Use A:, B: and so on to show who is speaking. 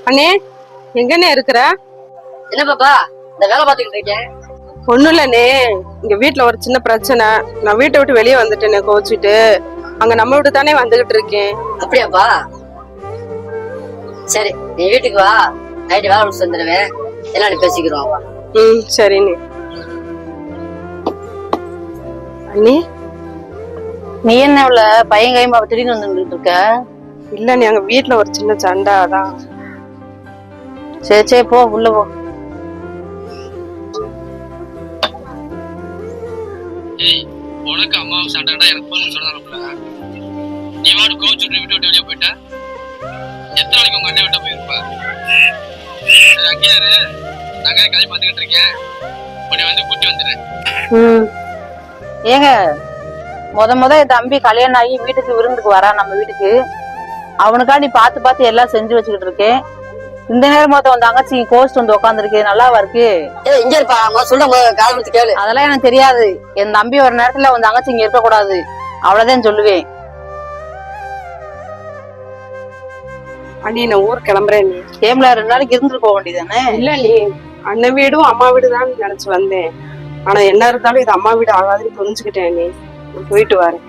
A: அண்ணே எங்கண்ணே இருக்கிற?
B: என்ன பாப்பா இந்த வேலை பாத்துக்கிட்டு இருக்கேன்.
A: ஒண்ணும் இல்லண்ணே, இங்க வீட்டுல ஒரு சின்ன பிரச்சனை. நான் வீட்டை விட்டு வெளியே வந்துட்டேனே கோச்சிட்டு. அங்க நம்ம வீட்டு தானே வந்துகிட்டு இருக்கேன்.
B: அப்படியாப்பா? சரி நீ வீட்டுக்கு வா, நைட்டு வேலை முடிச்சு வந்துடுவேன், எல்லாம் பேசிக்கிறோம்.
A: சரிண்ணே. அண்ணே
C: நீ என்ன உள்ள பையன் கைமா திடீர்னு வந்துட்டு இருக்க?
A: இல்லண்ணே, அங்க வீட்டுல ஒரு சின்ன சண்டை அதான்.
C: சரி சரி போ, உள்ள போ.
D: உனக்கு அம்மாவும் சண்டைடா எனக்கு போகணும்னு சொன்னாருல. நீ வாடு கோச்சு விட்டு விட்டு வெளியே போயிட்ட. எத்தனை நாளைக்கு உங்க அண்ணன் விட்ட போயிருப்பா? அங்கே யாரு நகை கதை பார்த்துக்கிட்டு இருக்கேன், உன்னை வந்து கூட்டி வந்துடுறேன்.
C: ஏங்க முத என் தம்பி கல்யாணம் ஆகி வீட்டுக்கு விருந்துக்கு வரா, நம்ம வீட்டுக்கு. அவனுக்காண்டி பார்த்து பார்த்து எல்லாம் செஞ்சு வச்சுக்கிட்டு இருக்கேன். இந்த நேரம் மொத்தம் உன் தங்கச்சி கோஸ்ட் வந்து உட்காந்துருக்கு, நல்லாவா இருக்கு?
B: இங்க இருப்பா, சொல்ற கால கொடுத்து கேளு.
C: அதெல்லாம் எனக்கு தெரியாது. என் தம்பி ஒரு நேரத்துல உன் தங்கச்சி இங்க இருக்க கூடாது, அவ்வளவுதான் சொல்லுவேன்.
A: அண்ணி நான் ஊர் கிளம்புறேன்.
C: கேம்ல 2 நாளைக்கு இருந்துட்டு போக வேண்டியதானே?
A: இல்ல நீ அண்ணன் வீடும் அம்மா வீடு தான் நினைச்சு வந்தேன். ஆனா என்ன இருந்தாலும் இது அம்மா வீடு ஆகாதுன்னு புரிஞ்சுக்கிட்டேன். நீ போயிட்டு வரேன்.